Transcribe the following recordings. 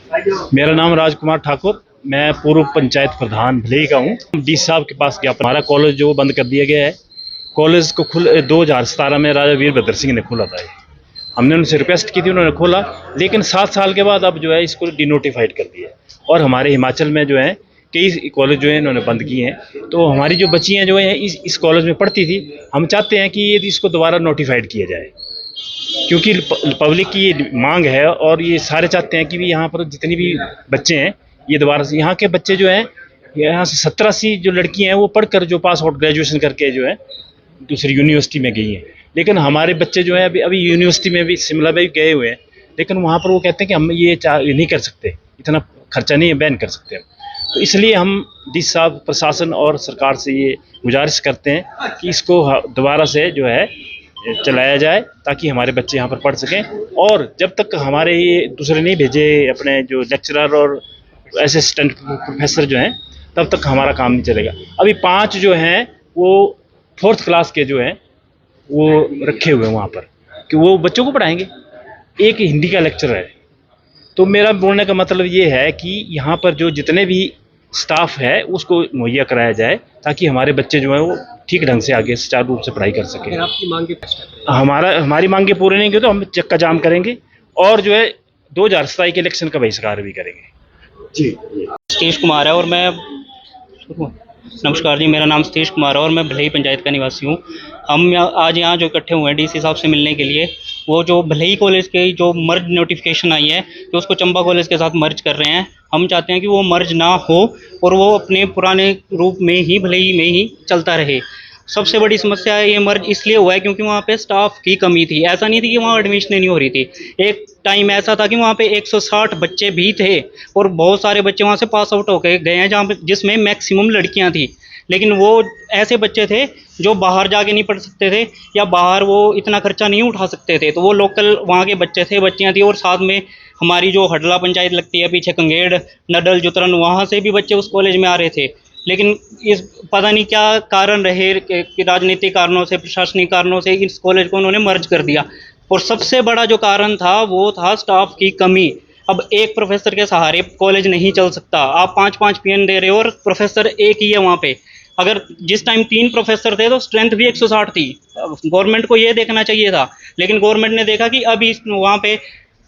मेरा नाम राजकुमार ठाकुर, मैं पूर्व पंचायत प्रधान भलेई का हूँ। डी साहब के पास ज्ञापन, हमारा कॉलेज जो बंद कर दिया गया है। कॉलेज को 2017 में राजा वीरभद्र सिंह ने खोला था। हमने उनसे रिक्वेस्ट की थी, उन्होंने खोला, लेकिन 7 साल के बाद अब जो है इसको डिनोटिफाइड कर दिया है। और हमारे हिमाचल में जो है कई कॉलेज जो है इन्होंने बंद किए हैं। तो हमारी जो बच्चियाँ जो है इस कॉलेज में पढ़ती थी, हम चाहते हैं कि ये इसको दोबारा नोटिफाइड किया जाए, क्योंकि पब्लिक की ये मांग है और ये सारे चाहते हैं कि भी यहाँ पर जितनी भी बच्चे हैं ये दोबारा से, यहाँ के बच्चे जो हैं यहाँ से 70-80 जो लड़कियाँ हैं वो पढ़कर जो पास आउट ग्रेजुएशन करके जो है दूसरी यूनिवर्सिटी में गई हैं। लेकिन हमारे बच्चे जो हैं अभी अभी यूनिवर्सिटी में भी शिमला में भी गए हुए हैं, लेकिन वहाँ पर वो कहते हैं कि हम ये नहीं कर सकते, इतना खर्चा नहीं है, बैन कर सकते हम। तो इसलिए हम डी साहब प्रशासन और सरकार से ये गुजारिश करते हैं कि इसको दोबारा से जो है चलाया जाए, ताकि हमारे बच्चे यहाँ पर पढ़ सकें। और जब तक हमारे ये दूसरे नहीं भेजे अपने जो लेक्चरर और असिस्टेंट प्रोफेसर जो हैं, तब तक हमारा काम नहीं चलेगा। अभी 5 जो हैं वो 4th क्लास के जो हैं वो रखे हुए हैं वहाँ पर कि वो बच्चों को पढ़ाएंगे। एक हिंदी का लेक्चर है। तो मेरा बोलने का मतलब ये है कि यहाँ पर जो जितने भी स्टाफ है उसको मुहैया कराया जाए, ताकि हमारे बच्चे जो हैं वो ठीक ढंग से आगे सुचारू रूप से पढ़ाई कर सकें। अगर आपकी मांगे हमारी मांगे पूरे नहीं की तो हम चक्का जाम करेंगे और जो है 2027 के इलेक्शन का बहिष्कार भी करेंगे। जी। सतीश कुमार है और मैं नमस्कार जी, मेरा नाम सतीश कुमार है और मैं भलेई पंचायत का निवासी हूँ। हम आज यहाँ जो इकट्ठे हुए हैं डीसी साहब से मिलने के लिए, वो जो भलेई कॉलेज की जो मर्ज नोटिफिकेशन आई है कि उसको चंबा कॉलेज के साथ मर्ज कर रहे हैं। हम चाहते हैं कि वो मर्ज ना हो और वो अपने पुराने रूप में ही भलेई में ही चलता रहे। सबसे बड़ी समस्या है ये मर्ज इसलिए हुआ है क्योंकि वहाँ पे स्टाफ की कमी थी। ऐसा नहीं थी कि वहाँ एडमिशन नहीं हो रही थी। एक टाइम ऐसा था कि वहाँ पे 160 बच्चे भी थे और बहुत सारे बच्चे वहाँ से पास आउट होकर गए हैं, जहाँ पे जिसमें मैक्सिमम लड़कियाँ थी। लेकिन वो ऐसे बच्चे थे जो बाहर जाके नहीं पढ़ सकते थे या बाहर वो इतना खर्चा नहीं उठा सकते थे, तो वो लोकल वहाँ के बच्चे थे, बच्चियाँ थी। और साथ में हमारी जो हडला पंचायत लगती है पीछे कंगेड़ नडल जुतरन, वहाँ से भी बच्चे उस कॉलेज में आ रहे थे। लेकिन इस पता नहीं क्या कारण रहे कि राजनीतिक कारणों से, प्रशासनिक कारणों से इस कॉलेज को उन्होंने मर्ज कर दिया। और सबसे बड़ा जो कारण था वो था स्टाफ की कमी। अब एक प्रोफेसर के सहारे कॉलेज नहीं चल सकता। आप 5-5 पीएन दे रहे हो और प्रोफेसर एक ही है वहाँ पे। अगर जिस टाइम 3 प्रोफेसर थे तो स्ट्रेंथ भी 160 थी। गवर्नमेंट को ये देखना चाहिए था, लेकिन गवर्नमेंट ने देखा कि अभी वहाँ पे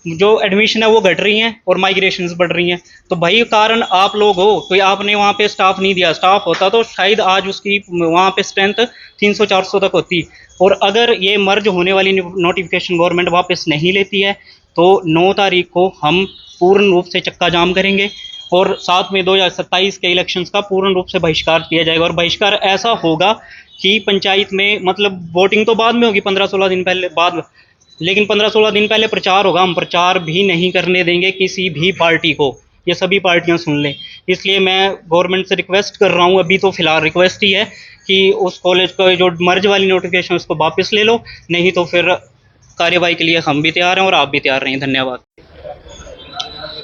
जो एडमिशन है वो घट रही हैं और माइग्रेशंस बढ़ रही हैं। तो भाई कारण आप लोग हो, तो आपने वहाँ पे स्टाफ नहीं दिया। स्टाफ होता तो शायद आज उसकी वहाँ पे स्ट्रेंथ 300-400 तक होती। और अगर ये मर्ज होने वाली नोटिफिकेशन गवर्नमेंट वापस नहीं लेती है तो 9 तारीख को हम पूर्ण रूप से चक्का जाम करेंगे और साथ में 2027 के इलेक्शंस का पूर्ण रूप से बहिष्कार किया जाएगा। और बहिष्कार ऐसा होगा कि पंचायत में, मतलब वोटिंग तो बाद में होगी 15-16 दिन पहले बाद, लेकिन 15-16 दिन पहले प्रचार होगा। हम प्रचार भी नहीं करने देंगे किसी भी पार्टी को, ये सभी पार्टियां सुन लें। इसलिए मैं गवर्नमेंट से रिक्वेस्ट कर रहा हूँ, अभी तो फिलहाल रिक्वेस्ट ही है कि उस कॉलेज का जो मर्ज वाली नोटिफिकेशन उसको वापस ले लो, नहीं तो फिर कार्यवाही के लिए हम भी तैयार हैं और आप भी तैयार रहें। धन्यवाद।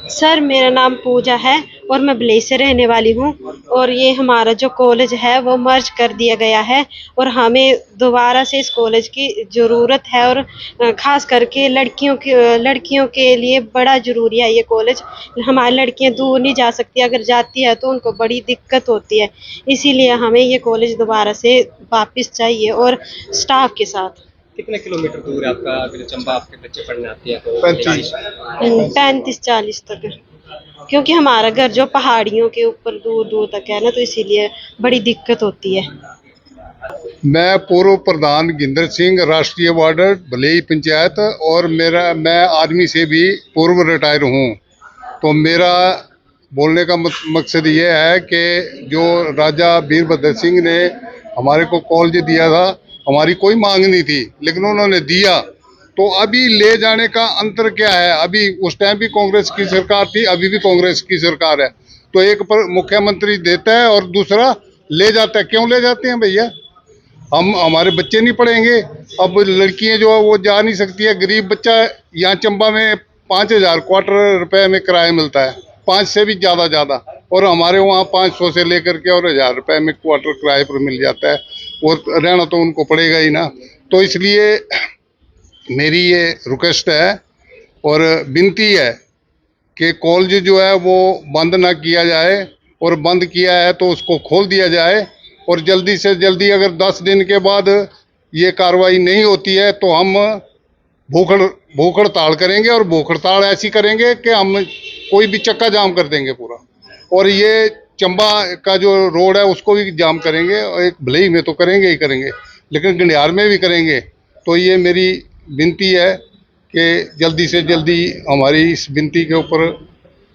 सर, मेरा नाम पूजा है और मैं भलेई से रहने वाली हूँ। और ये हमारा जो कॉलेज है वो मर्ज कर दिया गया है और हमें दोबारा से इस कॉलेज की ज़रूरत है। और ख़ास करके लड़कियों के लिए बड़ा ज़रूरी है ये कॉलेज। हमारी लड़कियाँ दूर नहीं जा सकती, अगर जाती है तो उनको बड़ी दिक्कत होती है। इसीलिए हमें ये कॉलेज दोबारा से वापस चाहिए और स्टाफ के साथ। कितने किलोमीटर दूर है आपका? अगर चंबा आपके बच्चे पढ़ने आते हैं तो 35-40 तक, क्योंकि हमारा घर जो पहाड़ियों के ऊपर दूर दूर तक है ना, तो इसीलिए बड़ी दिक्कत होती है। मैं पूर्व प्रधान गिंदर सिंह, राष्ट्रीय वार्डर भलेई पंचायत, और मैं आर्मी से भी पूर्व रिटायर हूँ। तो मेरा बोलने का मकसद ये है कि जो राजा वीरभद्र सिंह ने हमारे को कॉलेज दिया था, हमारी कोई मांग नहीं थी लेकिन उन्होंने दिया। तो अभी ले जाने का अंतर क्या है? अभी उस टाइम भी कांग्रेस की सरकार थी, अभी भी कांग्रेस की सरकार है। तो एक पर मुख्यमंत्री देता है और दूसरा ले जाता है। क्यों ले जाते हैं भैया? हमारे बच्चे नहीं पढ़ेंगे। अब लड़कियां जो है वो जा नहीं सकती है। गरीब बच्चा यहाँ चंबा में 5,000 क्वार्टर रुपए में किराया मिलता है, 5 से भी ज़्यादा। और हमारे वहाँ 500 से लेकर के और 1,000 रुपए में क्वार्टर किराए पर मिल जाता है। और रहना तो उनको पड़ेगा ही ना। तो इसलिए मेरी ये रिक्वेस्ट है और विनती है कि कॉलेज जो है वो बंद ना किया जाए, और बंद किया है तो उसको खोल दिया जाए, और जल्दी से जल्दी अगर 10 दिन के बाद ये कार्रवाई नहीं होती है तो हम भूख हड़ताल करेंगे, और भूख हड़ताल ऐसी करेंगे कि हम कोई भी चक्का जाम कर देंगे पूरा, और ये चंबा का जो रोड है उसको भी जाम करेंगे, और एक भले में तो करेंगे ही करेंगे, लेकिन गंडियार में भी करेंगे। तो ये मेरी विनती है कि जल्दी से जल्दी हमारी इस विनती के ऊपर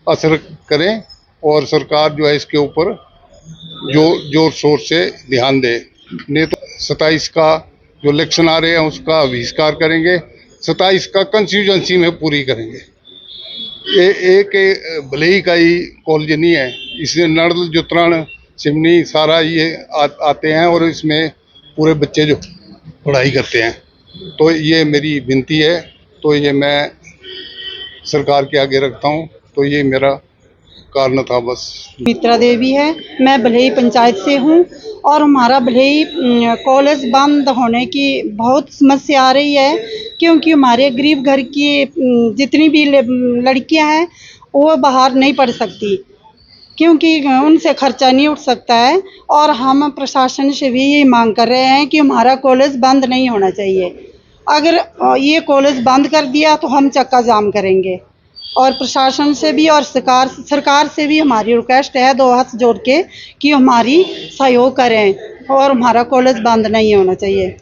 असर करें, और सरकार जो है इसके ऊपर जो जोर शोर से ध्यान दे। नहीं तो 27 का जो इलेक्शन आ रहे हैं उसका बहिष्कार करेंगे, 27 का कंस्टिट्यूएंसी में पूरी करेंगे। ये एक भले ही का ही कॉलेज नहीं है, इसमें नर्द जुतरण सिमनी सारा ये आते हैं, और इसमें पूरे बच्चे जो पढ़ाई करते हैं। तो ये मेरी विनती है, तो ये मैं सरकार के आगे रखता हूँ। तो ये मेरा कारण था बस। मित्रा देवी है, मैं भलेई पंचायत से हूँ, और हमारा भलेई कॉलेज बंद होने की बहुत समस्या आ रही है, क्योंकि हमारे गरीब घर की जितनी भी लड़कियां हैं वो बाहर नहीं पढ़ सकती, क्योंकि उनसे खर्चा नहीं उठ सकता है। और हम प्रशासन से भी यही मांग कर रहे हैं कि हमारा कॉलेज बंद नहीं होना चाहिए। अगर ये कॉलेज बंद कर दिया तो हम चक्का जाम करेंगे, और प्रशासन से भी और सरकार से भी हमारी रिक्वेस्ट है, दो हाथ जोड़ के, कि हमारी सहयोग करें और हमारा कॉलेज बंद नहीं होना चाहिए।